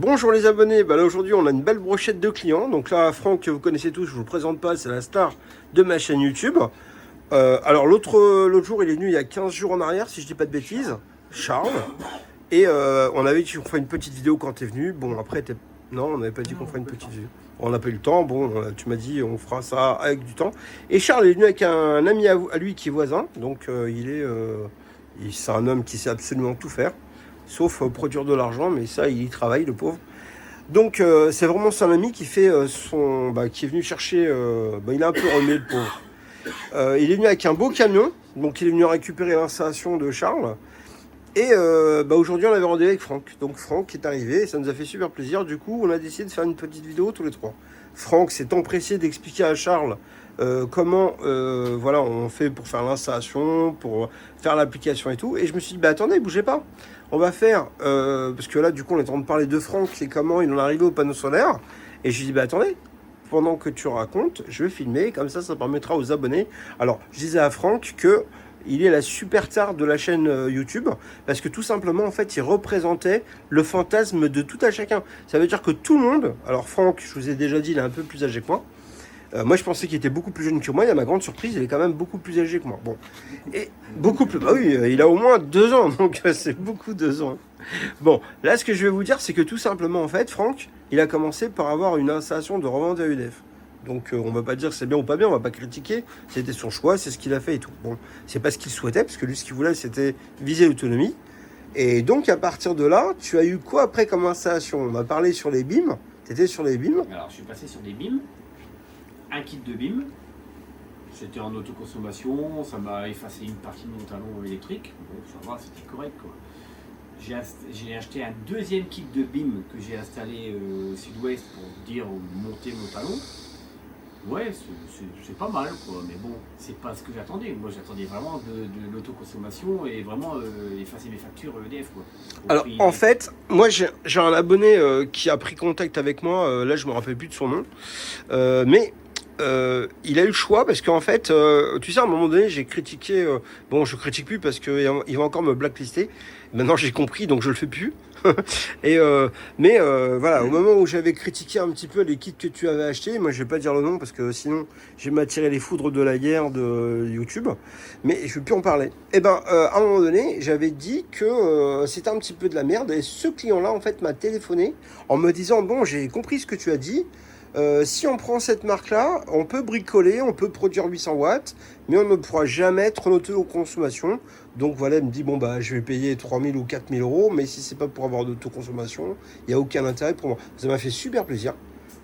Bonjour les abonnés, là aujourd'hui on a une belle brochette de clients. Donc là Franck que vous connaissez tous, je vous le présente pas, c'est la star de ma chaîne YouTube. Alors l'autre jour il est venu il y a 15 jours en arrière si je dis pas de bêtises, Charles. Et on avait dit qu'on ferait une petite vidéo quand t'es venu. Bon après non on n'avait pas dit qu'on ferait une petite vidéo. On n'a pas eu le temps, bon tu m'as dit on fera ça avec du temps. Et Charles est venu avec un ami à lui qui est voisin. Donc c'est un homme qui sait absolument tout faire. Sauf produire de l'argent, mais ça, il y travaille, le pauvre. Donc, c'est vraiment son ami qui fait qui est venu chercher. Il a un peu remué, le pauvre. Il est venu avec un beau camion, donc il est venu récupérer l'installation de Charles. Et aujourd'hui, on avait rendez-vous avec Franck. Donc, Franck est arrivé et ça nous a fait super plaisir. Du coup, on a décidé de faire une petite vidéo tous les trois. Franck s'est empressé d'expliquer à Charles comment on fait pour faire l'installation, pour faire l'application et tout. Et je me suis dit, attendez, bougez pas. On va faire, parce que là, du coup, on est en train de parler de Franck et comment il en est arrivé au panneau solaire. Et je lui dis, attendez, pendant que tu racontes, je vais filmer, comme ça permettra aux abonnés. Alors, je disais à Franck que il est la superstar de la chaîne YouTube, parce que tout simplement, en fait, il représentait le fantasme de tout à chacun. Ça veut dire que tout le monde, alors Franck, je vous ai déjà dit, il est un peu plus âgé que moi. Moi, je pensais qu'il était beaucoup plus jeune que moi. Et à ma grande surprise, il est quand même beaucoup plus âgé que moi. Bon, et beaucoup plus. Bah oui, il a au moins 2 ans, donc c'est beaucoup 2 ans. Bon, là, ce que je vais vous dire, c'est que tout simplement, en fait, Franck, il a commencé par avoir une installation de revente à EDF. Donc, on va pas dire c'est bien ou pas bien, on va pas critiquer. C'était son choix, c'est ce qu'il a fait et tout. Bon, c'est pas ce qu'il souhaitait, parce que lui, ce qu'il voulait, c'était viser l'autonomie. Et donc, à partir de là, tu as eu quoi après comme installation? On va parler sur les BIM. Tu étais sur les BIM. Alors, je suis passé sur des BIM. Un kit de BIM, c'était en autoconsommation, ça m'a effacé une partie de mon talon électrique, bon ça va, c'était correct quoi. J'ai acheté un deuxième kit de BIM que j'ai installé sud-ouest pour dire monter mon talon. Ouais, c'est pas mal quoi, mais bon, c'est pas ce que j'attendais. Moi j'attendais vraiment de l'autoconsommation et vraiment effacer mes factures EDF quoi. Alors en fait, moi j'ai un abonné qui a pris contact avec moi, là je me rappelle plus de son nom, mais il a eu le choix parce qu'en fait, tu sais, à un moment donné, j'ai critiqué. Je critique plus parce qu'il va encore me blacklister. Maintenant, j'ai compris, donc je le fais plus. Voilà, au moment où j'avais critiqué un petit peu les kits que tu avais achetés, moi je vais pas dire le nom parce que sinon je vais m'attirer les foudres de la guerre de YouTube, mais je vais plus en parler. À un moment donné, j'avais dit que c'était un petit peu de la merde et ce client-là en fait m'a téléphoné en me disant bon, j'ai compris ce que tu as dit. Si on prend cette marque-là, on peut bricoler, on peut produire 800 watts, mais on ne pourra jamais être en autoconsommation. Donc voilà, il me dit, je vais payer 3000 ou 4000 euros, mais si c'est pas pour avoir d'autoconsommation, il n'y a aucun intérêt pour moi. Ça m'a fait super plaisir,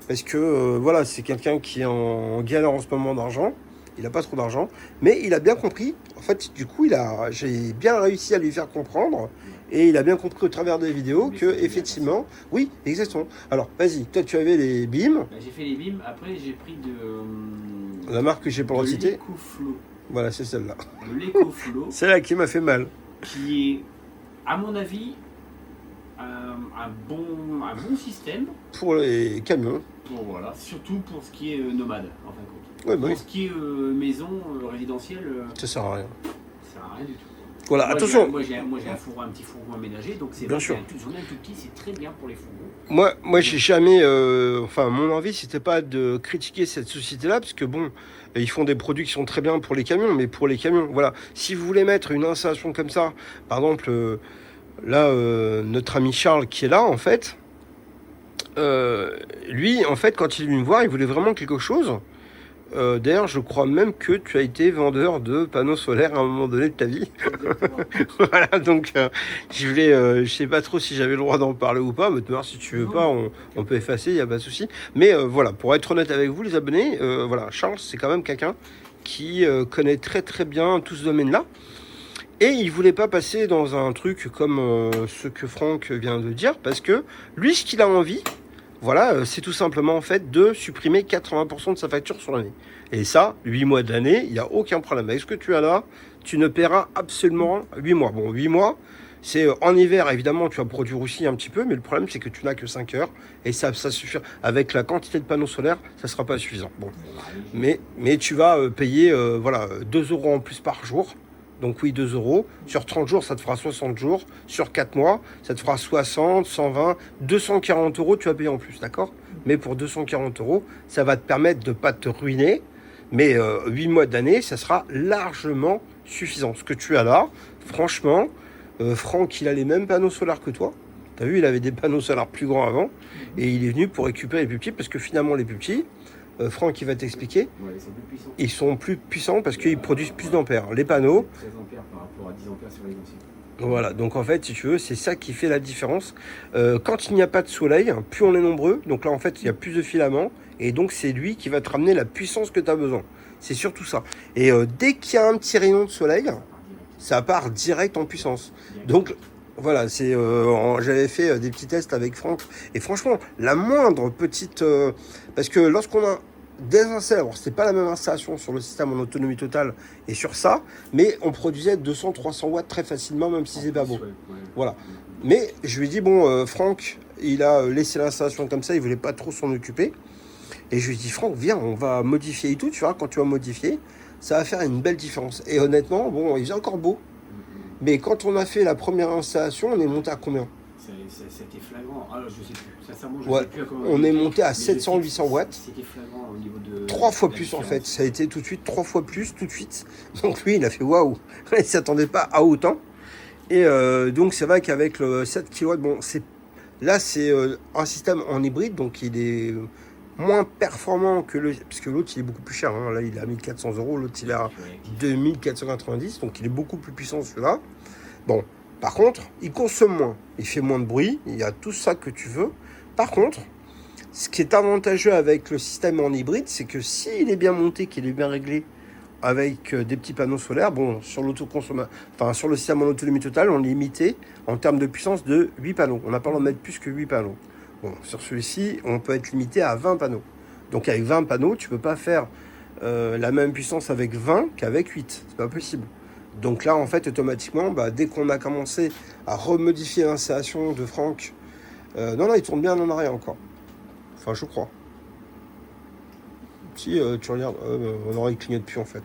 parce que c'est quelqu'un qui est en galère en ce moment d'argent. Il n'a pas trop d'argent, mais il a bien compris. En fait, du coup, j'ai bien réussi à lui faire comprendre. Et il a bien compris au travers des vidéos que, effectivement, oui, exactement. Alors, vas-y, toi, tu avais les BIM. J'ai fait les BIM, après j'ai pris La marque que j'ai pas recitée. l'EcoFlow. Voilà, c'est celle-là. De l'EcoFlow. Celle-là qui m'a fait mal. Qui est, à mon avis, un bon système. Pour les camions. Surtout pour ce qui est nomade, en fin de compte. Ouais, pour ce qui est maison résidentielle, ça sert à rien. Ça sert à rien du tout. Voilà, moi, attention. Moi j'ai un petit fourgon aménagé, donc c'est bien sûr. J'en ai un tout petit, c'est très bien pour les fourgons. Moi j'ai jamais. Mon envie, c'était pas de critiquer cette société-là, parce que ils font des produits qui sont très bien pour les camions, mais pour les camions, voilà. Si vous voulez mettre une installation comme ça, par exemple, notre ami Charles qui est là, en fait, lui, en fait, quand il est venu me voir, il voulait vraiment quelque chose. D'ailleurs, je crois même que tu as été vendeur de panneaux solaires à un moment donné de ta vie. Voilà, donc je sais pas trop si j'avais le droit d'en parler ou pas, mais si tu veux pas, on peut effacer, il n'y a pas de souci. Mais pour être honnête avec vous, les abonnés, Charles, c'est quand même quelqu'un qui connaît très très bien tout ce domaine-là. Et il voulait pas passer dans un truc comme ce que Franck vient de dire, parce que lui, ce qu'il a envie, c'est tout simplement en fait de supprimer 80% de sa facture sur l'année. Et ça, 8 mois de l'année, il n'y a aucun problème. Avec ce que tu as là, tu ne paieras absolument 8 mois. Bon, 8 mois, c'est en hiver, évidemment, tu vas produire aussi un petit peu, mais le problème, c'est que tu n'as que 5 heures. Et ça suffit. Avec la quantité de panneaux solaires, ça ne sera pas suffisant. Bon. Mais tu vas payer 2 euros en plus par jour. Donc oui, 2 euros. Sur 30 jours, ça te fera 60 jours. Sur 4 mois, ça te fera 60, 120, 240 euros, tu vas payer en plus, d'accord? Mais pour 240 euros, ça va te permettre de ne pas te ruiner. Mais 8 mois d'année, ça sera largement suffisant. Ce que tu as là, franchement, Franck, il a les mêmes panneaux solaires que toi. Tu as vu, il avait des panneaux solaires plus grands avant. Et il est venu pour récupérer les plus petits, parce que finalement, les plus petits, Franck, il va t'expliquer, ils sont plus puissants parce qu'ils produisent plus d'ampères. Les panneaux... 13 ampères par rapport à 10 ampères sur les anciens. Voilà, donc en fait, si tu veux, c'est ça qui fait la différence. Quand il n'y a pas de soleil, plus on est nombreux, donc là, en fait, il y a plus de filaments, et donc c'est lui qui va te ramener la puissance que tu as besoin. C'est surtout ça. Et dès qu'il y a un petit rayon de soleil, ça part direct en puissance. Donc... Voilà, j'avais fait des petits tests avec Franck. Et franchement, la moindre petite... parce que lorsqu'on a des installations, alors c'était pas la même installation sur le système en autonomie totale et sur ça, mais on produisait 200-300 watts très facilement, même si c'est pas beau. Voilà. Mais je lui ai dit, bon, Franck, il a laissé l'installation comme ça, il voulait pas trop s'en occuper. Et je lui ai dit, Franck, viens, on va modifier et tout. Tu vois, quand tu vas modifier, ça va faire une belle différence. Et honnêtement, bon, il faisait encore beau. Mais quand on a fait la première installation, on est monté à combien? C'était flagrant. Alors, je sais plus. Sincèrement, je ouais, sais plus à comment on est monté à 700-800 watts. C'était flagrant au niveau de... 3 fois plus en fait. Ça a été tout de suite, 3 fois plus tout de suite. Donc lui, il a fait waouh. Il ne s'attendait pas à autant. Et donc c'est vrai qu'avec le 7 kW, bon, là c'est un système en hybride, donc il est moins performant que parce que l'autre il est beaucoup plus cher. Hein. Là, il est à 1400 euros. L'autre il est à 2490. Donc il est beaucoup plus puissant celui-là. Bon, par contre, il consomme moins, il fait moins de bruit, il y a tout ça que tu veux. Par contre, ce qui est avantageux avec le système en hybride, c'est que s'il est bien monté, qu'il est bien réglé, avec des petits panneaux solaires, bon, sur sur le système en autonomie totale, on est limité en termes de puissance de 8 panneaux. On n'a pas le droit de mettre plus que 8 panneaux. Bon, sur celui-ci, on peut être limité à 20 panneaux. Donc avec 20 panneaux, tu ne peux pas faire la même puissance avec 20 qu'avec 8. C'est pas possible. Donc là, en fait, automatiquement, dès qu'on a commencé à remodifier l'installation de Franck, non, il tourne bien en arrière encore. Enfin, je crois. Si tu regardes, il clignote plus en fait.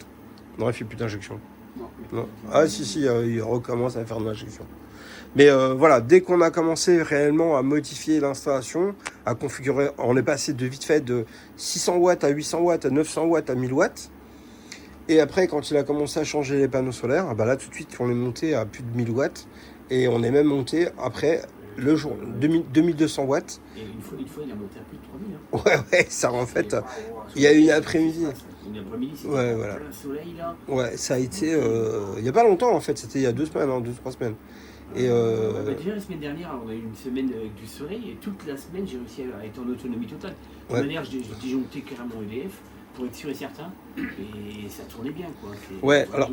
Il fait plus d'injection. Non. Ah si, il recommence à faire de l'injection. Mais voilà, dès qu'on a commencé réellement à modifier l'installation, à configurer, on est passé de vite fait de 600 watts à 800 watts, à 900 watts, à 1000 watts. Et après, quand il a commencé à changer les panneaux solaires, là tout de suite, on est monté à plus de 1000 watts. Et on est même monté après le jour 2200 watts. Et une fois, il a monté à plus de 3000. Hein. Ouais, ça en fait, il y a une après-midi. Une après-midi, c'était voilà. plein soleil là. Ouais, ça a été, il n'y a pas longtemps en fait, c'était il y a 2 semaines, 2-3 semaines. Et déjà la semaine dernière, on a eu une semaine avec du soleil et toute la semaine, j'ai réussi à être en autonomie totale. De toute manière, j'ai disjoncté carrément EDF. Pour être sûr et certain, et ça tournait bien quoi. Ouais, alors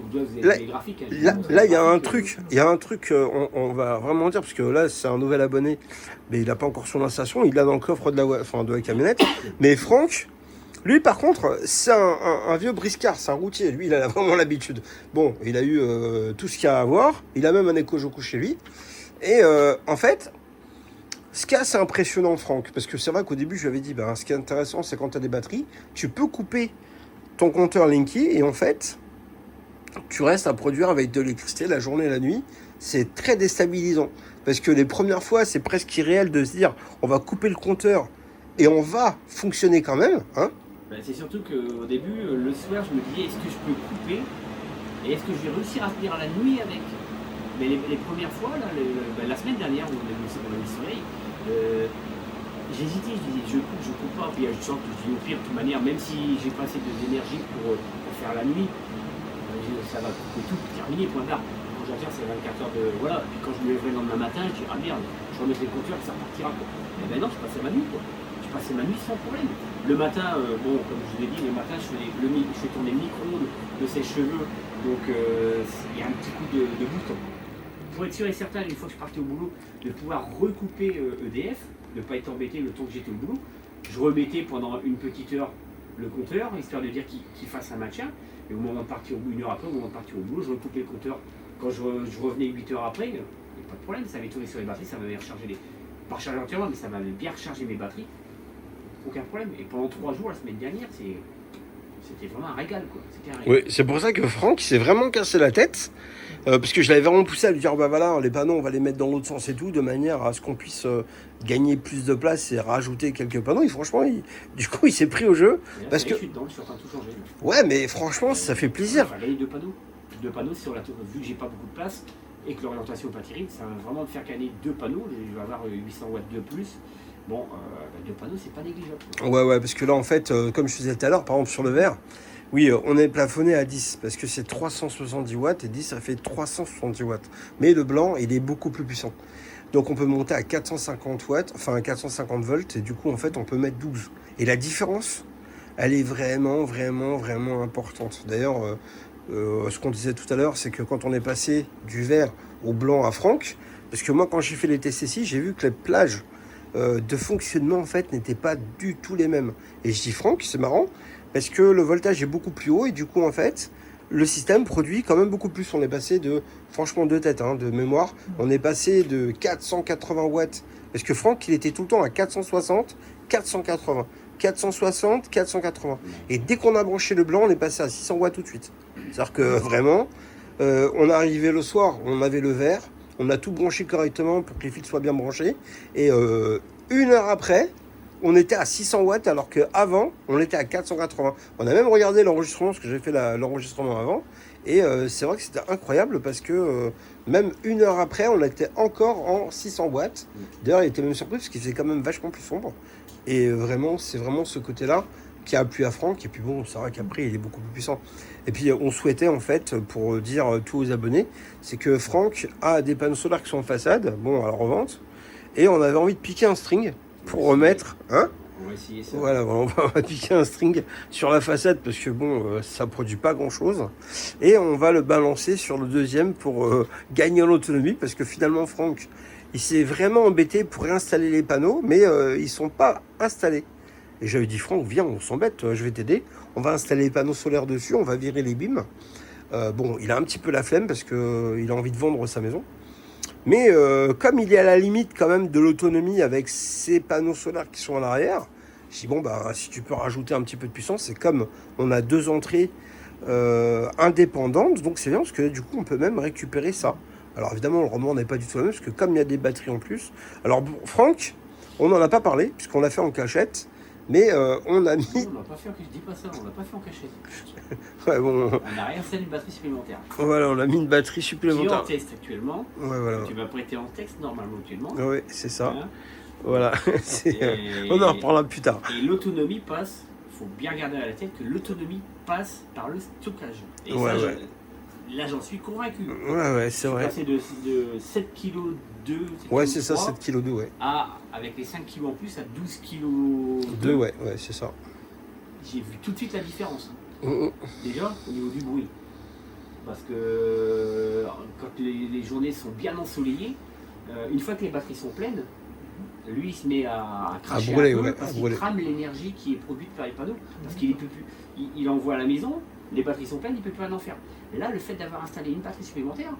là il y a un truc, on va vraiment dire, parce que là c'est un nouvel abonné, mais il n'a pas encore son installation, il l'a dans le coffre de la camionnette. Mais Franck, lui par contre, c'est un vieux briscard, c'est un routier, lui il a vraiment l'habitude. Bon, il a eu tout ce qu'il y a à avoir, il a même un éco-joku chez lui, et en fait, ce qui est assez impressionnant, Franck, parce que c'est vrai qu'au début, je lui avais dit, ce qui est intéressant, c'est quand tu as des batteries, tu peux couper ton compteur Linky et en fait, tu restes à produire avec de l'électricité la journée et la nuit. C'est très déstabilisant parce que les premières fois, c'est presque irréel de se dire, on va couper le compteur et on va fonctionner quand même. Hein. C'est surtout qu'au début, le soir, je me disais, est-ce que je peux couper et est-ce que je vais réussir à tenir la nuit avec? Mais les premières fois, là, la semaine dernière, où on a eu le soleil, j'hésitais, je coupe pas, puis je sens que je dis au pire, de toute manière, même si j'ai pas assez d'énergie pour faire la nuit, ça va couper tout, terminé, point barre. Quand j'attire, c'est 24 heures de... Voilà, puis quand je me lèverai le lendemain matin, je dis, ah merde, je remettrai le compteur et ça repartira, quoi. Et ben non, je passais ma nuit, quoi. Je passais ma nuit sans problème. Le matin, comme je vous l'ai dit, le matin, je fais tourner le micro-ondes de sèche-cheveux, donc il y a un petit coup de bouton. Pour être sûr et certain, une fois que je partais au boulot, de pouvoir recouper EDF, de ne pas être embêté le temps que j'étais au boulot. Je remettais pendant une petite heure le compteur, histoire de dire qu'il fasse un maintien. Et au moment de partir, une heure après, au moment de partir au boulot, je recoupais le compteur. Quand je revenais 8 heures après, il n'y a pas de problème, ça avait tourné sur les batteries, ça m'avait rechargé pas rechargé entièrement, mais ça m'avait bien rechargé mes batteries. Aucun problème. Et pendant 3 jours, la semaine dernière, c'était vraiment un régal, quoi. C'était un régal. Oui, c'est pour ça que Franck s'est vraiment cassé la tête. Parce que je l'avais vraiment poussé à lui dire, bah voilà, les panneaux, on va les mettre dans l'autre sens et tout, de manière à ce qu'on puisse gagner plus de place et rajouter quelques panneaux. Et franchement, du coup, il s'est pris au jeu. Et là, Parce ça y est, que, je suis dedans, je suis en train de tout changer. Là. ouais, mais franchement, ça fait plaisir. On va gagner 2 panneaux. 2 panneaux sur la tour. Vu que j'ai pas beaucoup de place et que l'orientation n'est pas terrible, ça va vraiment me faire gagner 2 panneaux. Je vais avoir 800 watts de plus. Bon, 2 panneaux, c'est pas négligeable. Ouais, parce que là, en fait, comme je disais tout à l'heure, par exemple, sur le verre, oui, on est plafonné à 10 parce que c'est 370 watts et 10 ça fait 370 watts. Mais le blanc, il est beaucoup plus puissant. Donc on peut monter à 450 watts, enfin à 450 volts et du coup en fait on peut mettre 12. Et la différence, elle est vraiment importante. D'ailleurs, ce qu'on disait tout à l'heure, c'est que quand on est passé du vert au blanc à Franck, parce que moi quand j'ai fait les tests ici, j'ai vu que les plages de fonctionnement en fait n'étaient pas du tout les mêmes. Et je dis Franck, c'est marrant, parce que le voltage est beaucoup plus haut et du coup en fait le système produit quand même beaucoup plus. On est passé de, franchement de tête, de mémoire, on est passé de 480 watts, parce que Franck il était tout le temps à 460, 480, 460, 480. Et dès qu'on a branché le blanc, on est passé à 600 watts tout de suite. C'est-à-dire que vraiment, on est arrivé le soir, on avait le vert, on a tout branché correctement pour que les fils soient bien branchés, et 1 heure après, on était à 600 watts alors qu'avant, on était à 480. On a même regardé l'enregistrement, parce que j'ai fait l'enregistrement avant. Et c'est vrai que c'était incroyable parce que même 1 heure après, on était encore en 600 watts. D'ailleurs, il était même surpris parce qu'il faisait quand même vachement plus sombre. Et vraiment, c'est vraiment ce côté-là qui a plu à Franck. Et puis bon, c'est vrai qu'après, il est beaucoup plus puissant. Et puis, on souhaitait, en fait, pour dire tout aux abonnés, c'est que Franck a des panneaux solaires qui sont en façade, bon, à la revente. Et on avait envie de piquer un string pour remettre, On va essayer ça. Voilà, on va piquer un string sur la façade parce que bon, ça produit pas grand chose. Et on va le balancer sur le deuxième pour gagner en autonomie parce que finalement, Franck, il s'est vraiment embêté pour réinstaller les panneaux, mais ils sont pas installés. Et j'avais dit, Franck, viens, on s'embête, je vais t'aider. On va installer les panneaux solaires dessus, on va virer les bimes. Bon, il a un petit peu la flemme parce qu'il a envie de vendre sa maison. Mais comme il est à la limite quand même de l'autonomie avec ces panneaux solaires qui sont en arrière, je dis bon bah si tu peux rajouter un petit peu de puissance, c'est comme on a 2 entrées indépendantes, donc c'est bien parce que du coup on peut même récupérer ça. Alors évidemment le rendement n'est pas du tout le même parce que comme il y a des batteries en plus. Alors bon, Franck, on n'en a pas parlé puisqu'on l'a fait en cachette, mais on a mis. Non, on l'a pas fait, je dis pas ça, on l'a pas fait en cachette. Ouais, bon. On a réinstallé une batterie supplémentaire. Voilà, on a mis une batterie Qui est supplémentaire. en test actuellement. Ouais, voilà. Tu vas prêter en texte normalement actuellement. Ouais, c'est ça. Hein. Voilà. On en reparlera plus tard. Et l'autonomie passe, il faut bien garder à la tête que l'autonomie passe par le stockage. Et Ouais, ça, ouais. là j'en suis convaincu. Ouais, c'est vrai. Passer de 7 kg 2, Ouais, c'est ça, 7 kg 2, ouais. à, avec les 5 kg en plus, à 12 kg 2, ouais, c'est ça. J'ai vu tout de suite la différence. Mmh. Déjà, au niveau du bruit. Parce que quand les journées sont bien ensoleillées, une fois que les batteries sont pleines, lui il se met à cracher brûler, un peu ouais, parce à qu'il brûler. crame l'énergie qui est produite par les panneaux. Parce qu'il peut plus, il envoie à la maison, les batteries sont pleines, il ne peut plus rien en faire. Et là, le fait d'avoir installé une batterie supplémentaire,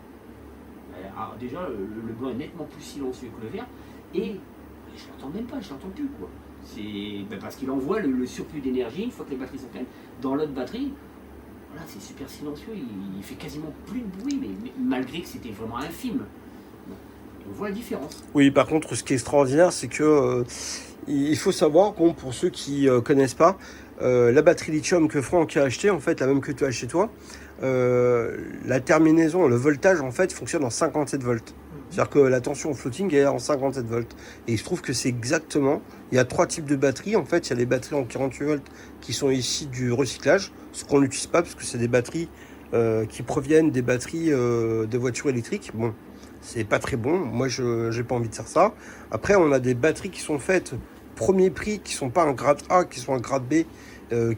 alors déjà le blanc est nettement plus silencieux que le vert, et je l'entends même pas, je l'entends plus quoi. C'est parce qu'il envoie le surplus d'énergie une fois que les batteries sont pleines dans l'autre batterie. Voilà, c'est super silencieux, il fait quasiment plus de bruit, mais malgré que c'était vraiment infime. On voit la différence. Oui, par contre, ce qui est extraordinaire, c'est que il faut savoir, bon, pour ceux qui connaissent pas, la batterie lithium que Franck a acheté, en fait, la même que tu as chez toi, la terminaison, le voltage, en fait, fonctionne en 57 volts. C'est-à-dire que la tension au floating est en 57 volts. Et il se trouve que c'est exactement... Il y a 3 types de batteries. En fait, il y a les batteries en 48 volts qui sont issues du recyclage, ce qu'on n'utilise pas parce que c'est des batteries qui proviennent des batteries de voitures électriques. Bon, c'est pas très bon. Moi, je n'ai pas envie de faire ça. Après, on a des batteries qui sont faites premier prix, qui sont pas un grade A, qui sont un grade B,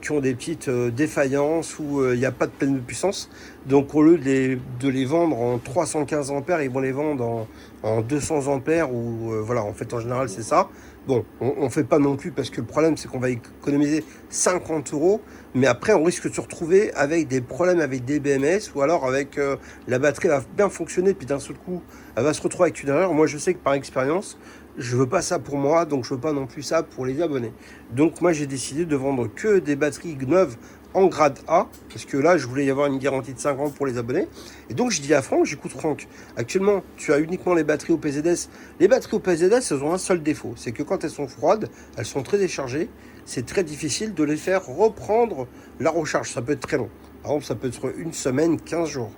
qui ont des petites défaillances où il n'y a pas de pleine puissance. Donc au lieu de les vendre en 315 ampères, ils vont les vendre en 200 ampères ou voilà, en fait en général c'est ça. Bon, on ne fait pas non plus parce que le problème c'est qu'on va économiser 50 €, mais après on risque de se retrouver avec des problèmes avec des BMS ou alors avec la batterie va bien fonctionner puis d'un seul coup elle va se retrouver avec une erreur. Moi je sais que par expérience, je veux pas ça pour moi, donc je veux pas non plus ça pour les abonnés. Donc moi j'ai décidé de vendre que des batteries neuves en grade A, parce que là, je voulais y avoir une garantie de 5 ans pour les abonnés. Et donc, je dis à Franck, j'écoute Franck, actuellement, tu as uniquement les batteries au PZS. Les batteries au PZS, elles ont un seul défaut, c'est que quand elles sont froides, elles sont très déchargées, c'est très difficile de les faire reprendre la recharge. Ça peut être très long. Par exemple, ça peut être une semaine, 15 jours,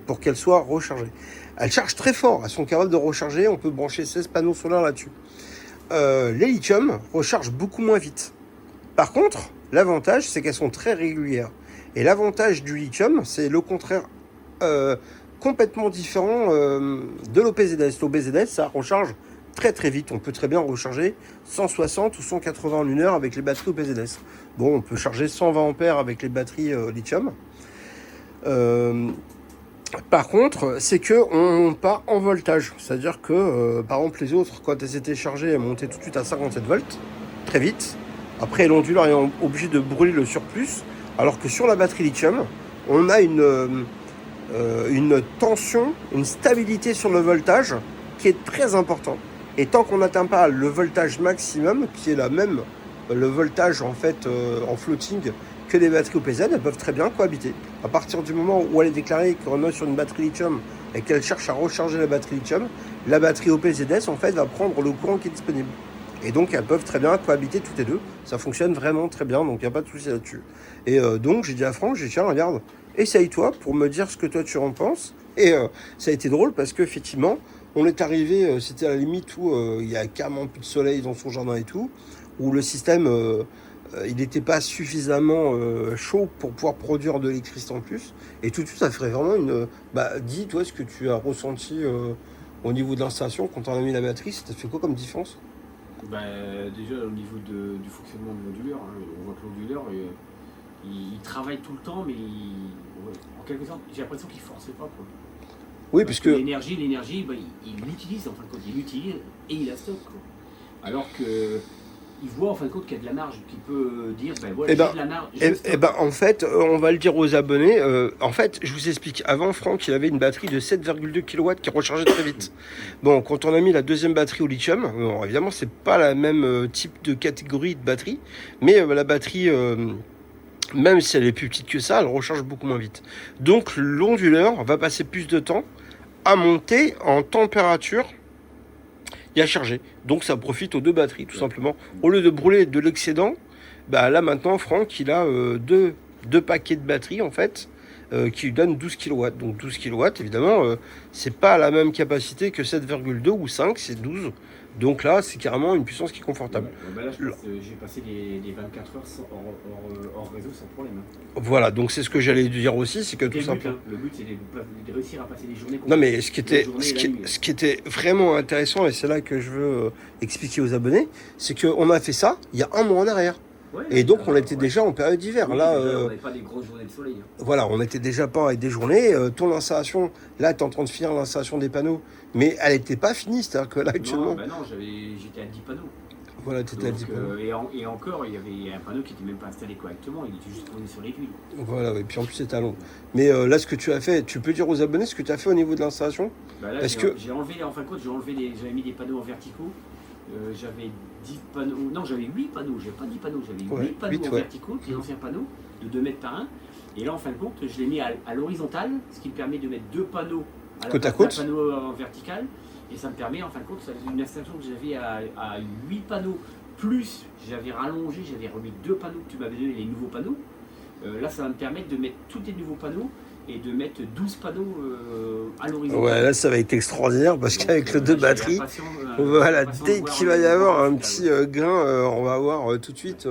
pour qu'elles soient rechargées. Elles chargent très fort, elles sont capables de recharger, on peut brancher 16 panneaux solaires là-dessus. Les lithium rechargent beaucoup moins vite. Par contre, l'avantage, c'est qu'elles sont très régulières. Et l'avantage du lithium, c'est le contraire complètement différent de l'OPZS. L'OPZS, ça recharge très très vite. On peut très bien recharger 160 ou 180 en une heure avec les batteries OPZS. Bon, on peut charger 120 ampères avec les batteries lithium. Par contre, c'est qu'on monte pas en voltage. C'est-à-dire que, par exemple, les autres, quand elles étaient chargées, elles montaient tout de suite à 57 volts, très vite. Après, l'onduleur est obligé de brûler le surplus, alors que sur la batterie lithium, on a une tension, une stabilité sur le voltage qui est très important. Et tant qu'on n'atteint pas le voltage maximum, qui est le voltage en fait en floating que les batteries OPZ, elles peuvent très bien cohabiter. À partir du moment où elle est déclarée qu'on est sur une batterie lithium et qu'elle cherche à recharger la batterie lithium, la batterie OPZS en fait va prendre le courant qui est disponible. Et donc elles peuvent très bien cohabiter toutes les deux. Ça fonctionne vraiment très bien, donc il n'y a pas de souci là-dessus. Et donc j'ai dit à Franck, j'ai dit tiens regarde, essaye-toi pour me dire ce que toi tu en penses. Et ça a été drôle parce qu'effectivement, on est arrivé, c'était à la limite où il y a carrément plus de soleil dans son jardin et tout, où le système, il n'était pas suffisamment chaud pour pouvoir produire de l'électricité en plus. Et tout de suite, ça ferait vraiment une... dis toi ce que tu as ressenti au niveau de l'installation quand on a mis la batterie, ça t'a fait quoi comme différence? Déjà au niveau du fonctionnement de l'onduleur, on voit que l'onduleur il travaille tout le temps, mais en quelque sorte j'ai l'impression qu'il ne force pas quoi. Oui, parce que l'énergie, il l'utilise en fin de compte, il l'utilise et il la stocke quoi. Alors que il voit en fin de compte qu'il y a de la marge, qu'il peut dire j'ai de la marge. En fait, on va le dire aux abonnés. En fait, je vous explique. Avant, Franck, il avait une batterie de 7,2 kW qui rechargeait très vite. Bon, quand on a mis la deuxième batterie au lithium, évidemment, c'est pas la même type de catégorie de batterie, mais la batterie, même si elle est plus petite que ça, elle recharge beaucoup moins vite. Donc, l'onduleur va passer plus de temps à monter en température et à charger. Donc ça profite aux deux batteries tout simplement. Au lieu de brûler de l'excédent, là maintenant Franck il a deux paquets de batteries en fait qui lui donnent 12 kW. Donc 12 kW évidemment c'est pas la même capacité que 7,2 ou 5, c'est 12. Donc là c'est carrément une puissance qui est confortable. Là j'ai passé les 24 heures hors réseau sans problème. Voilà, donc c'est ce que j'allais dire aussi, c'est que tout simplement. Le but c'est de réussir à passer des journées. Non mais ce qui était vraiment intéressant, et c'est là que je veux expliquer aux abonnés, c'est qu'on a fait ça il y a un mois en arrière. Ouais, et donc on était déjà en période d'hiver. Oui, là, on n'avait pas des grosses journées de soleil. Voilà, on n'était déjà pas avec des journées. Ton installation, là tu es en train de finir l'installation des panneaux, mais elle n'était pas finie, c'est-à-dire que là actuellement... Non, j'étais à 10 panneaux. Voilà, tu étais à 10 panneaux. Et encore, il y avait un panneau qui n'était même pas installé correctement, il était juste posé sur l'aiguille. Voilà, et puis en plus c'était à long. Mais là, ce que tu as fait, tu peux dire aux abonnés ce que tu as fait au niveau de l'installation? J'ai enlevé, en fin de compte, j'avais mis des panneaux en verticaux. J'avais 10 panneaux, non j'avais 8 panneaux, j'avais pas 10 panneaux, j'avais 8 panneaux en verticaux, des anciens panneaux de 2 mètres par 1. Et là en fin de compte, je l'ai mis à l'horizontale, ce qui me permet de mettre 2 panneaux à la place d'un panneau en vertical. Et ça me permet en fin de compte, une installation que j'avais à 8 panneaux, plus j'avais rallongé, j'avais remis 2 panneaux que tu m'avais donné, les nouveaux panneaux. Là ça va me permettre de mettre tous les nouveaux panneaux et de mettre 12 panneaux à l'horizon. Ouais, là ça va être extraordinaire parce qu'avec les deux batteries, voilà, dès qu'il va y avoir un petit gain, on va voir tout de suite.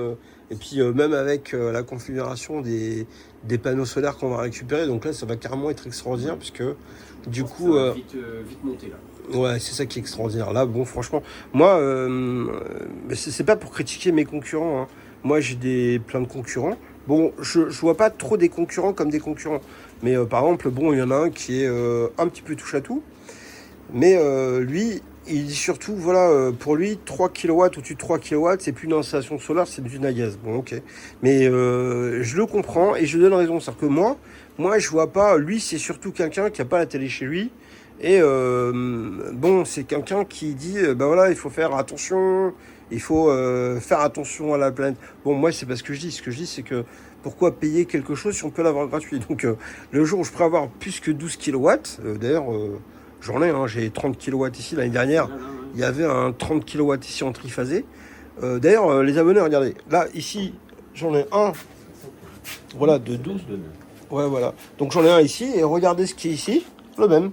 Et puis même avec la configuration des panneaux solaires qu'on va récupérer, donc là ça va carrément être extraordinaire puisque du coup... Ça va vite monter là. Ouais, c'est ça qui est extraordinaire. Là, bon, franchement, moi, c'est pas pour critiquer mes concurrents. Hein. Moi, j'ai plein de concurrents. Bon, je vois pas trop des concurrents comme des concurrents. Mais par exemple, bon, il y en a un qui est un petit peu touche à tout. Mais lui, il dit surtout, voilà, pour lui, 3 kW au-dessus de 3 kW, c'est plus une installation solaire, c'est une à gaz. Bon, ok. Mais je le comprends et je lui donne raison. C'est-à-dire que moi, je vois pas. Lui, c'est surtout quelqu'un qui a pas la télé chez lui. Et bon, c'est quelqu'un qui dit, voilà, il faut faire attention, il faut faire attention à la planète. Bon, moi, c'est pas ce que je dis. Ce que je dis, c'est que pourquoi payer quelque chose si on peut l'avoir gratuit? Donc, le jour où je pourrais avoir plus que 12 kilowatts, d'ailleurs, j'en ai, hein, j'ai 30 kilowatts ici. L'année dernière, il y avait un 30 kilowatts ici en triphasé. D'ailleurs, les abonnés, regardez, là, ici, j'en ai un, voilà, de 12. Ouais, voilà. Donc, j'en ai un ici, et regardez ce qui est ici, le même.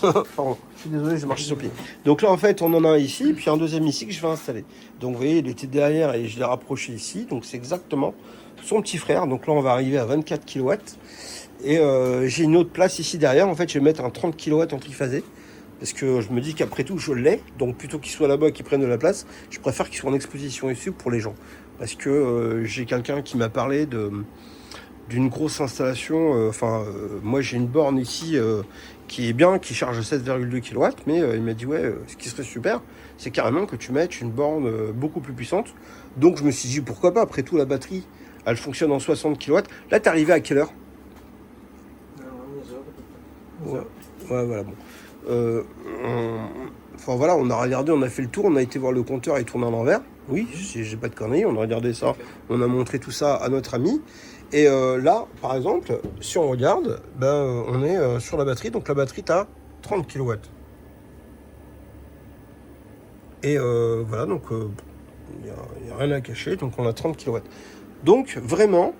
Pardon, je suis désolé, j'ai marché sur le pied. Donc là, en fait, on en a un ici, puis un deuxième ici que je vais installer. Donc, vous voyez, il était derrière et je l'ai rapproché ici. Donc, c'est exactement son petit frère. Donc là, on va arriver à 24 kW. Et j'ai une autre place ici derrière. En fait, je vais mettre un 30 kW en triphasé. Parce que je me dis qu'après tout, je l'ai. Donc, plutôt qu'il soit là-bas et qu'il prenne de la place, je préfère qu'il soit en exposition ici pour les gens. Parce que j'ai quelqu'un qui m'a parlé d'une grosse installation. Moi, j'ai une borne ici qui est bien, qui charge 7,2 kW, mais il m'a dit, ouais, ce qui serait super, c'est carrément que tu mettes une borne beaucoup plus puissante. Donc, je me suis dit, pourquoi pas, après tout, la batterie, elle fonctionne en 60 kW. Là, t'es arrivé à quelle heure? Ouais, voilà, bon. Enfin, voilà, on a regardé, on a fait le tour, on a été voir le compteur, il tourne à l'envers. Oui, j'ai pas de conneries, on a regardé ça, on a montré tout ça à notre ami. Et là, par exemple, si on regarde, on est sur la batterie. Donc la batterie, tu as 30 kW. Et voilà, donc il n'y a rien à cacher. Donc on a 30 kW. Donc vraiment,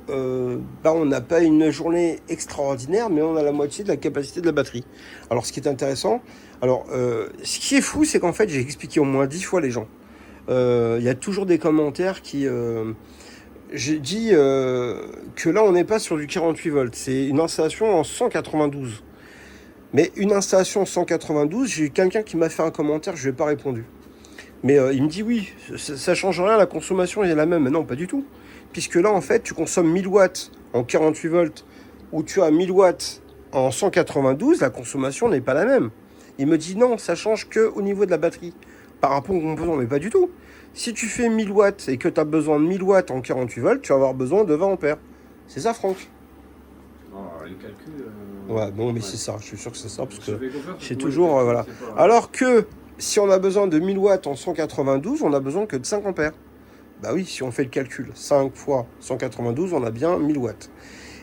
on n'a pas une journée extraordinaire, mais on a la moitié de la capacité de la batterie. Alors ce qui est intéressant, ce qui est fou, c'est qu'en fait, j'ai expliqué au moins 10 fois les gens. Il y a toujours des commentaires qui... J'ai dit que là, on n'est pas sur du 48 volts. C'est une installation en 192. Mais une installation en 192, j'ai eu quelqu'un qui m'a fait un commentaire, je ne lui ai pas répondu. Mais il me dit oui, ça ne change rien, la consommation est la même. Mais non, pas du tout. Puisque là, en fait, tu consommes 1000 watts en 48 volts ou tu as 1000 watts en 192, la consommation n'est pas la même. Il me dit non, ça change qu'au niveau de la batterie par rapport au composant, mais pas du tout. Si tu fais 1000 watts et que tu as besoin de 1000 watts en 48 volts, tu vas avoir besoin de 20 ampères. C'est ça, Franck? Les calculs... Ouais, bon, mais c'est ça. Je suis sûr que c'est ça, parce que c'est moi, toujours... calculs, voilà. c'est pas... Alors que si on a besoin de 1000 watts en 192, on a besoin que de 5 ampères. Bah oui, si on fait le calcul, 5 fois 192, on a bien 1000 watts.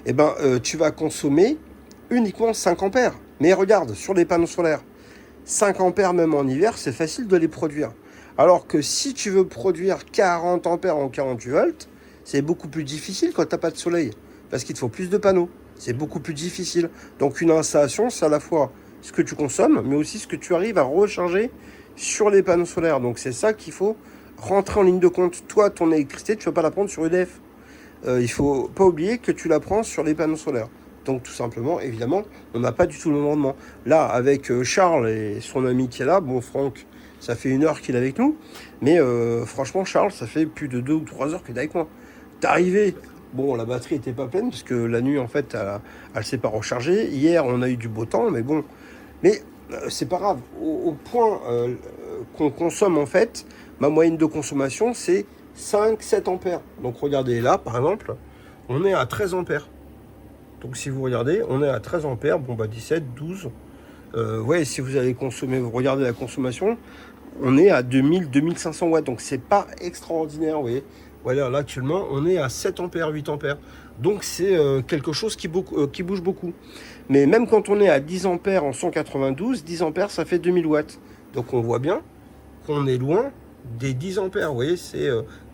Eh ben, tu vas consommer uniquement 5 ampères. Mais regarde, sur les panneaux solaires, 5 ampères même en hiver, c'est facile de les produire. Alors que si tu veux produire 40 ampères en 48 volts, c'est beaucoup plus difficile quand tu n'as pas de soleil. Parce qu'il te faut plus de panneaux. C'est beaucoup plus difficile. Donc une installation, c'est à la fois ce que tu consommes, mais aussi ce que tu arrives à recharger sur les panneaux solaires. Donc c'est ça qu'il faut rentrer en ligne de compte. Toi, ton électricité, tu ne vas pas la prendre sur EDF. Il ne faut pas oublier que tu la prends sur les panneaux solaires. Donc tout simplement, évidemment, on n'a pas du tout le même rendement. Là, avec Charles et son ami qui est là, bon, Franck, ça fait 1 heure qu'il est avec nous. Mais franchement, Charles, ça fait plus de 2 ou 3 heures qu'il est avec moi. T'es arrivé, bon, la batterie n'était pas pleine, parce que la nuit, en fait, elle s'est pas rechargée. Hier, on a eu du beau temps, mais bon. Mais c'est pas grave. Au point qu'on consomme, en fait, ma moyenne de consommation, c'est 5-7 ampères. Donc regardez là, par exemple, on est à 13 ampères. Donc si vous regardez, on est à 13 ampères, bon bah 17, 12. Ouais, si vous allez consommer, vous regardez la consommation, on est à 2000-2500 watts. Donc c'est pas extraordinaire, vous voyez. Voilà, là actuellement, on est à 7 ampères, 8 ampères. Donc c'est quelque chose qui bouge beaucoup. Mais même quand on est à 10 ampères en 192, 10 ampères, ça fait 2000 watts. Donc on voit bien qu'on est loin des 10 ampères. Vous voyez, c'est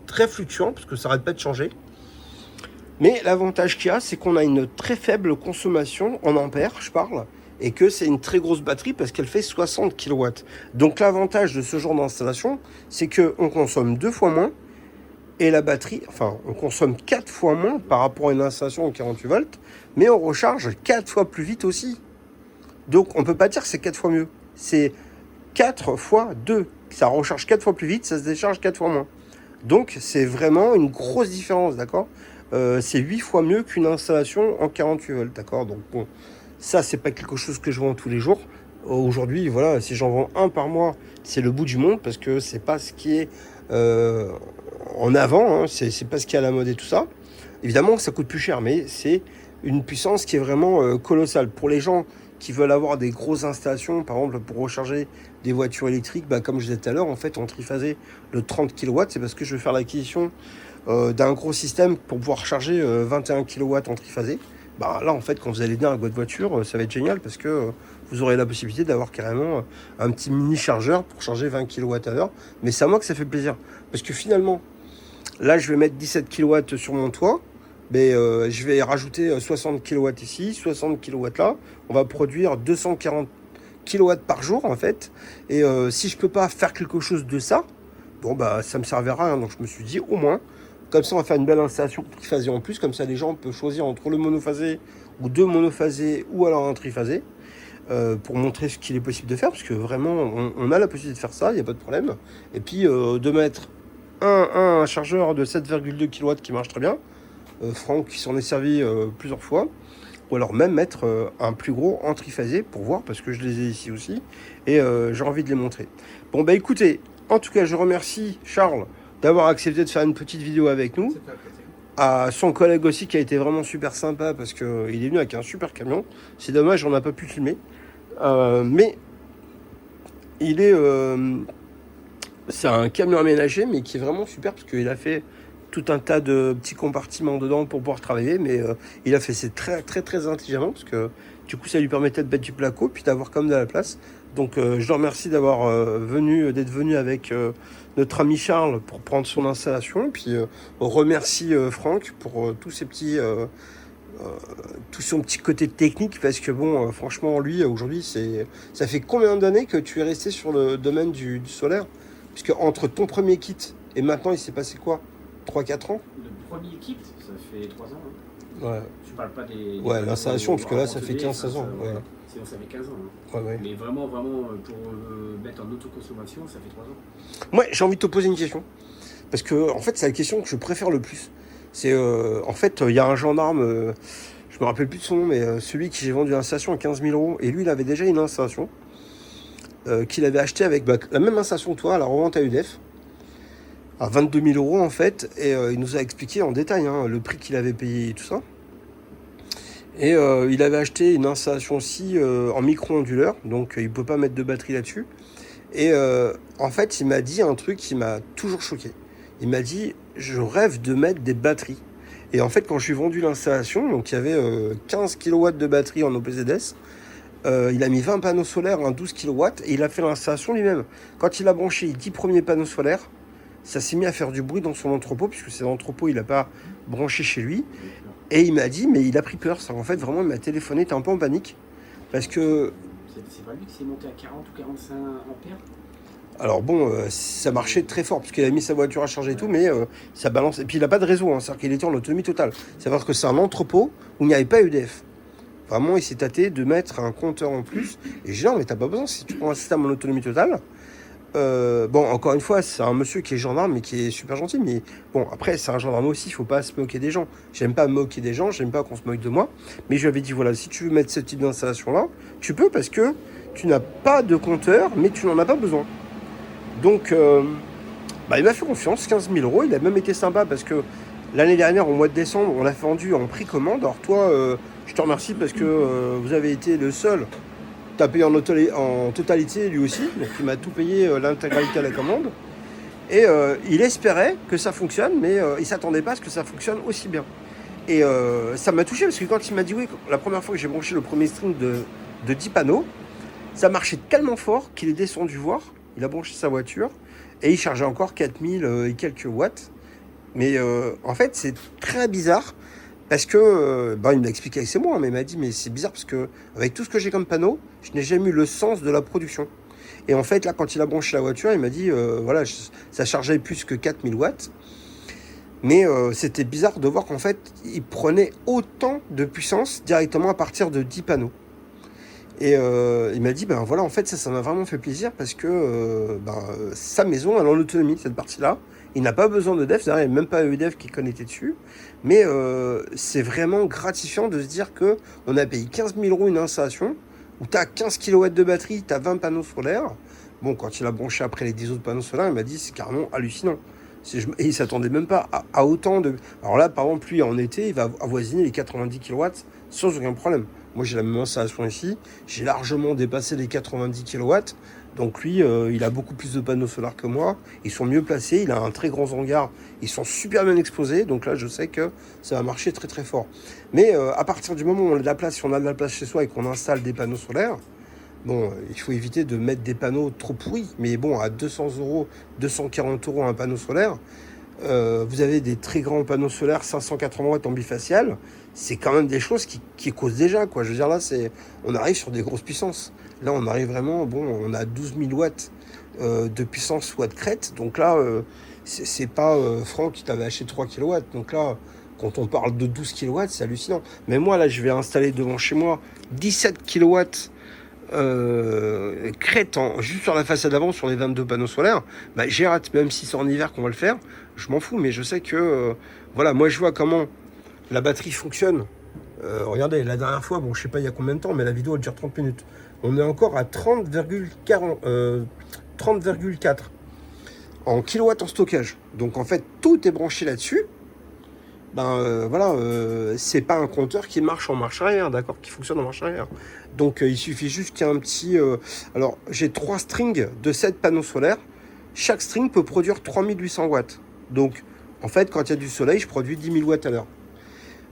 très fluctuant parce que ça n'arrête pas de changer. Mais l'avantage qu'il y a, c'est qu'on a une très faible consommation en ampères, je parle, et que c'est une très grosse batterie parce qu'elle fait 60 kW. Donc l'avantage de ce genre d'installation, c'est qu'on consomme 2 fois moins, et la batterie, enfin, on consomme 4 fois moins par rapport à une installation en 48 volts, mais on recharge 4 fois plus vite aussi. Donc on ne peut pas dire que c'est 4 fois mieux. C'est 4 fois 2. Ça recharge 4 fois plus vite, ça se décharge 4 fois moins. Donc c'est vraiment une grosse différence, d'accord ? C'est 8 fois mieux qu'une installation en 48 volts, d'accord? Donc bon, ça c'est pas quelque chose que je vends tous les jours. Aujourd'hui, voilà, si j'en vends un par mois, c'est le bout du monde parce que c'est pas ce qui est en avant, hein, c'est pas ce qui est à la mode et tout ça. Évidemment, ça coûte plus cher, mais c'est une puissance qui est vraiment colossale. Pour les gens qui veulent avoir des grosses installations, par exemple pour recharger des voitures électriques, comme je disais tout à l'heure, en fait en triphasé le 30 kW, c'est parce que je vais faire l'acquisition d'un gros système pour pouvoir charger 21 kW en triphasé. Là en fait quand vous allez venir avec votre voiture, ça va être génial parce que vous aurez la possibilité d'avoir carrément un petit mini chargeur pour charger 20 kWh. Mais c'est à moi que ça fait plaisir. Parce que finalement, là je vais mettre 17 kW sur mon toit. Mais je vais rajouter 60 kW ici, 60 kW là. On va produire 240 kW par jour en fait. Et si je peux pas faire quelque chose de ça, ça me servira à rien. Donc je me suis dit au moins, comme ça on va faire une belle installation triphasé en plus. Comme ça les gens peuvent choisir entre le monophasé ou deux monophasés ou alors un triphasé. Pour montrer ce qu'il est possible de faire. Parce que vraiment on a la possibilité de faire ça, il n'y a pas de problème. Et puis de mettre un chargeur de 7,2 kW qui marche très bien. Franck qui s'en est servi plusieurs fois, ou alors même mettre un plus gros en triphasé pour voir, parce que je les ai ici aussi, et j'ai envie de les montrer. Bon écoutez, en tout cas je remercie Charles d'avoir accepté de faire une petite vidéo avec nous, à son collègue aussi qui a été vraiment super sympa, parce qu'il est venu avec un super camion. C'est dommage, on n'a pas pu filmer, mais il est... c'est un camion aménagé, mais qui est vraiment super, parce qu'il a fait tout un tas de petits compartiments dedans pour pouvoir travailler, mais il a fait c'est très très très intelligemment, parce que du coup ça lui permettait de mettre du placo puis d'avoir comme de la place. Donc je le remercie d'être venu avec notre ami Charles pour prendre son installation, puis on remercie Franck pour tous ses petits tout son petit côté technique, parce que franchement lui aujourd'hui ça fait combien d'années que tu es resté sur le domaine du solaire, puisque entre ton premier kit et maintenant il s'est passé quoi, 3-4 ans? Le premier kit, ça fait 3 ans. Ouais. Je parle pas des l'installation, parce que là, ça fait 15-16 ans. Sinon, ça fait 15 ans. Ouais. Mais vraiment, pour mettre en autoconsommation, ça fait 3 ans. Moi, j'ai envie de te poser une question. Parce que, en fait, c'est la question que je préfère le plus. C'est, en fait, il y a un gendarme, je me rappelle plus de son nom, mais celui qui j'ai vendu l'installation à 15 000 €. Et lui, il avait déjà une installation qu'il avait acheté avec la même installation que toi, à la revente à UDF. À 22 000 € en fait, et il nous a expliqué en détail le prix qu'il avait payé et tout ça. Et il avait acheté une installation aussi en micro-onduleur, donc il ne peut pas mettre de batterie là-dessus. Et en fait, il m'a dit un truc qui m'a toujours choqué. Il m'a dit, je rêve de mettre des batteries. Et en fait, quand je lui ai vendu l'installation, donc il y avait 15 kW de batterie en OPZS, il a mis 20 panneaux solaires, 12 kW, et il a fait l'installation lui-même. Quand il a branché les 10 premiers panneaux solaires, ça s'est mis à faire du bruit dans son entrepôt, puisque c'est l'entrepôt, il n'a pas branché chez lui. Et il m'a dit, mais il a pris peur. Ça, en fait, vraiment, il m'a téléphoné, il était un peu en panique. Parce que... C'est pas lui qui s'est monté à 40 ou 45 ampères? Alors ça marchait très fort, parce qu'il a mis sa voiture à charger et tout, mais ça balance. Et puis il n'a pas de réseau, c'est-à-dire qu'il était en autonomie totale. C'est-à-dire que c'est un entrepôt où il n'y avait pas EDF. Vraiment, il s'est tâté de mettre un compteur en plus. Et j'ai dit, non, mais t'as pas besoin, si tu prends un système en autonomie totale... encore une fois, c'est un monsieur qui est gendarme mais qui est super gentil, mais après c'est un gendarme aussi, il faut pas se moquer des gens. J'aime pas me moquer des gens, j'aime pas qu'on se moque de moi, mais je lui avais dit voilà, si tu veux mettre ce type d'installation là, tu peux, parce que tu n'as pas de compteur, mais tu n'en as pas besoin. Donc il m'a fait confiance, 15 000 €. Il a même été sympa, parce que l'année dernière, au mois de décembre, on l'a vendu en prix commande. Alors toi, je te remercie, parce que vous avez été le seul. T'as payé en totalité lui aussi, donc il m'a tout payé, l'intégralité à la commande. Et il espérait que ça fonctionne, mais il s'attendait pas à ce que ça fonctionne aussi bien. Et ça m'a touché, parce que quand il m'a dit oui, la première fois que j'ai branché le premier string de 10 panneaux, ça marchait tellement fort qu'il est descendu voir, il a branché sa voiture, et il chargeait encore 4000 et quelques watts. Mais en fait, c'est très bizarre. Parce que, il m'a expliqué avec ses mots, mais il m'a dit, mais c'est bizarre, parce que avec tout ce que j'ai comme panneau, je n'ai jamais eu le sens de la production. Et en fait, là, quand il a branché la voiture, il m'a dit, ça chargeait plus que 4000 watts. Mais c'était bizarre de voir qu'en fait, il prenait autant de puissance directement à partir de 10 panneaux. Et il m'a dit, en fait, ça m'a vraiment fait plaisir, parce que sa maison, elle est en autonomie, cette partie-là. Il n'a pas besoin de DEF, il n'y a même pas EDF qui est connecté dessus. Mais c'est vraiment gratifiant de se dire qu'on a payé 15 000 € une installation, où tu as 15 kW de batterie, tu as 20 panneaux solaires. Quand il a branché après les 10 autres panneaux solaires, il m'a dit c'est carrément hallucinant. Et il ne s'attendait même pas à autant de... Alors là, par exemple, lui, en été, il va avoisiner les 90 kW sans aucun problème. Moi, j'ai la même installation ici. J'ai largement dépassé les 90 kW. Donc lui, il a beaucoup plus de panneaux solaires que moi. Ils sont mieux placés. Il a un très grand hangar. Ils sont super bien exposés. Donc là, je sais que ça va marcher très très fort. Mais à partir du moment où on a de la place, si on a de la place chez soi et qu'on installe des panneaux solaires, bon, il faut éviter de mettre des panneaux trop pourris. Mais bon, à 200 €, 240 € un panneau solaire, vous avez des très grands panneaux solaires 580 watts en bifacial, c'est quand même des choses qui causent déjà, quoi. Je veux dire, là, on arrive sur des grosses puissances. Là, on arrive vraiment, bon, on a 12 000 watts de puissance watt crête. Donc là, c'est pas Franck qui t'avait acheté 3 kW. Donc là, quand on parle de 12 kW, c'est hallucinant. Mais moi, là, je vais installer devant chez moi 17 kW crête juste sur la façade avant, sur les 22 panneaux solaires. Bah, j'ai hâte, même si c'est en hiver qu'on va le faire, je m'en fous, mais je sais que voilà, moi je vois comment la batterie fonctionne. Regardez, la dernière fois, bon, je sais pas il y a combien de temps, mais la vidéo elle dure 30 minutes. On est encore à 30,4 en kilowatts en stockage. Donc en fait, tout est branché là-dessus. Voilà, c'est pas un compteur qui marche en marche arrière, d'accord, qui fonctionne en marche arrière. Donc il suffit juste qu'il y ait un petit... alors j'ai 3 strings de 7 panneaux solaires. Chaque string peut produire 3800 watts. Donc en fait, quand il y a du soleil, je produis 10 000 watts à l'heure.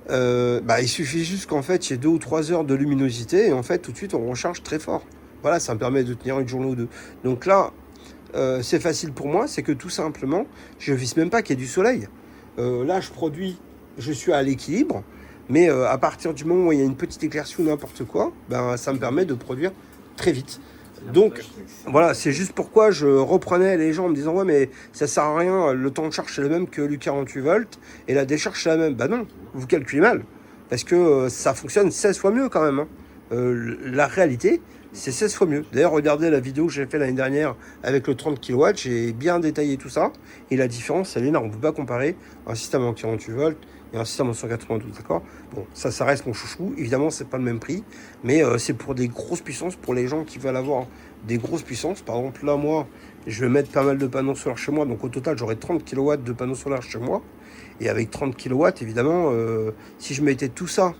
Il suffit juste qu'en fait, il y ait 2 ou 3 heures de luminosité et en fait, tout de suite, on recharge très fort. Voilà, ça me permet de tenir une journée ou deux. Donc là, c'est facile pour moi, c'est que tout simplement, je ne vise même pas qu'il y ait du soleil. Là, je suis à l'équilibre, mais à partir du moment où il y a une petite éclaircie ou n'importe quoi, ça me permet de produire très vite. Donc voilà, c'est juste pourquoi je reprenais les gens en me disant ouais mais ça sert à rien, le temps de charge c'est le même que le 48 volts et la décharge c'est la même. Bah non, vous calculez mal, parce que ça fonctionne 16 fois mieux quand même. Hein. La réalité, c'est 16 fois mieux. D'ailleurs, regardez la vidéo que j'ai fait l'année dernière avec le 30 kW, j'ai bien détaillé tout ça. Et la différence, elle est énorme. On ne peut pas comparer un système en 48 volts et un système en 192, d'accord? Bon, ça reste mon chouchou. Évidemment, c'est pas le même prix, mais c'est pour des grosses puissances, pour les gens qui veulent avoir des grosses puissances. Par exemple, là, moi, je vais mettre pas mal de panneaux solaires chez moi. Donc, au total, j'aurai 30 kW de panneaux solaires chez moi. Et avec 30 kW, évidemment, si je mettais tout ça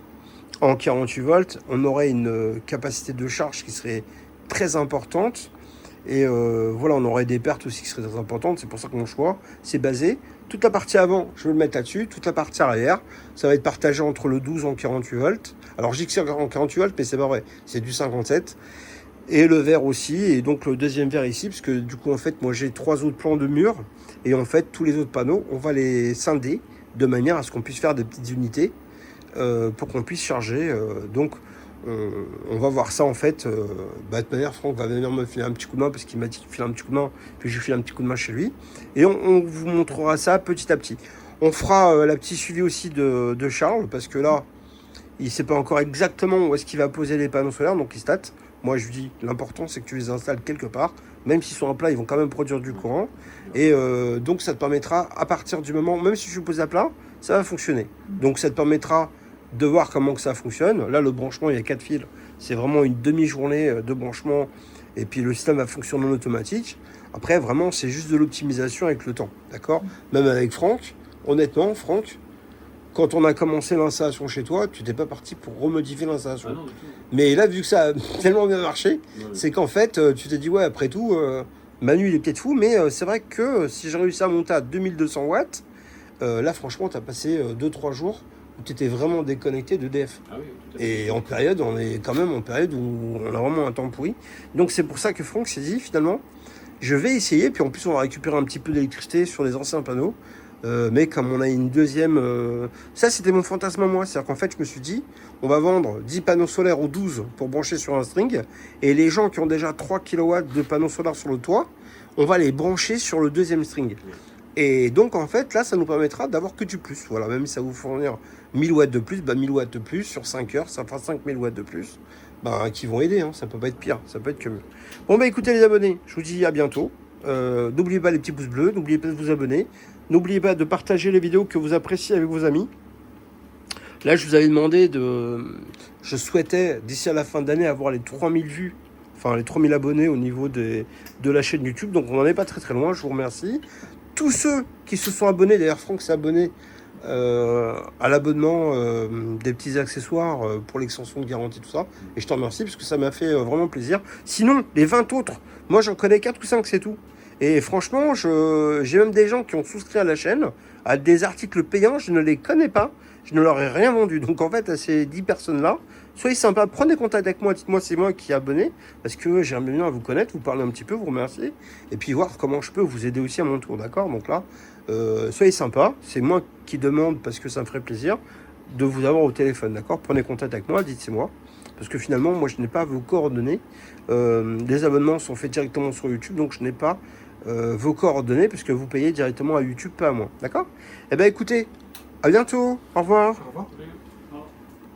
en 48 volts, on aurait une capacité de charge qui serait très importante. Et voilà, on aurait des pertes aussi qui seraient très importantes. C'est pour ça que mon choix, c'est basé. Toute la partie avant, je vais le mettre là-dessus. Toute la partie arrière, ça va être partagé entre le 12 en 48 volts. Alors, je dis que c'est en 48 volts, mais c'est pas vrai. C'est du 57. Et le verre aussi. Et donc, le deuxième verre ici, parce que du coup, en fait, moi, j'ai 3 autres plans de mur. Et en fait, tous les autres panneaux, on va les scinder de manière à ce qu'on puisse faire des petites unités pour qu'on puisse charger. Donc, on va voir ça en fait. De manière, Franck va venir me filer un petit coup de main parce qu'il m'a dit qu'il file un petit coup de main, puis je lui file un petit coup de main chez lui. Et on vous montrera ça petit à petit. On fera la petite suivi aussi de Charles parce que là, il ne sait pas encore exactement où est-ce qu'il va poser les panneaux solaires, donc il state. Moi, je lui dis, l'important, c'est que tu les installes quelque part. Même s'ils sont à plat, ils vont quand même produire du courant. Et donc, ça te permettra, à partir du moment, même si tu le poses à plat, ça va fonctionner. Donc, ça te permettra de voir comment que ça fonctionne. Là, le branchement, il y a 4 fils. C'est vraiment une demi-journée de branchement. Et puis, le système va fonctionner en automatique. Après, vraiment, c'est juste de l'optimisation avec le temps. D'accord? Même avec Franck, honnêtement, Franck, quand on a commencé l'installation chez toi, tu n'étais pas parti pour remodifier l'installation. Mais là, vu que ça a tellement bien marché, c'est qu'en fait, tu t'es dit, ouais, après tout, Manu, il est peut-être fou, mais c'est vrai que si j'ai réussi à monter à 2200 watts, là, franchement, tu as passé 2-3 jours où tu étais vraiment déconnecté d'EDF. Ah oui, et en période, on est quand même en période où on a vraiment un temps pourri. Donc, c'est pour ça que Franck s'est dit, finalement, je vais essayer, puis en plus, on va récupérer un petit peu d'électricité sur les anciens panneaux. Mais comme on a une deuxième... Ça, c'était mon fantasme à moi. C'est-à-dire qu'en fait, je me suis dit, on va vendre 10 panneaux solaires ou 12 pour brancher sur un string. Et les gens qui ont déjà 3 kW de panneaux solaires sur le toit, on va les brancher sur le deuxième string. Et donc, en fait, là, ça nous permettra d'avoir que du plus. Voilà, même si ça vous fournir 1000 watts de plus, 1000 watts de plus, sur 5 heures, ça fera 5000 watts de plus. Qui vont aider, hein. Ça peut pas être pire, ça peut être que mieux. Bon, écoutez les abonnés, je vous dis à bientôt. N'oubliez pas les petits pouces bleus, n'oubliez pas de vous abonner. N'oubliez pas de partager les vidéos que vous appréciez avec vos amis. Là, je vous avais demandé je souhaitais, d'ici à la fin d'année, avoir les 3000 vues, enfin les 3000 abonnés au niveau de la chaîne YouTube. Donc, on n'en est pas très très loin, je vous remercie. Tous ceux qui se sont abonnés, d'ailleurs, Franck s'est abonné à l'abonnement des petits accessoires pour l'extension de garantie, tout ça. Et je t'en remercie parce que ça m'a fait vraiment plaisir. Sinon, les 20 autres, moi j'en connais 4 ou 5, c'est tout. Et franchement, j'ai même des gens qui ont souscrit à la chaîne, à des articles payants, je ne les connais pas, je ne leur ai rien vendu. Donc en fait, à ces 10 personnes-là, soyez sympas, prenez contact avec moi, dites-moi c'est moi qui ai abonné, parce que j'aimerais bien vous connaître, vous parler un petit peu, vous remercier, et puis voir comment je peux vous aider aussi à mon tour, d'accord? Donc là, soyez sympas, c'est moi qui demande, parce que ça me ferait plaisir, de vous avoir au téléphone, d'accord? Prenez contact avec moi, dites c'est moi, parce que finalement, moi je n'ai pas vos coordonnées, les abonnements sont faits directement sur YouTube, donc je n'ai pas vos coordonnées, parce que vous payez directement à YouTube, pas à moi, d'accord? Eh bien écoutez, à bientôt, au revoir. Au revoir.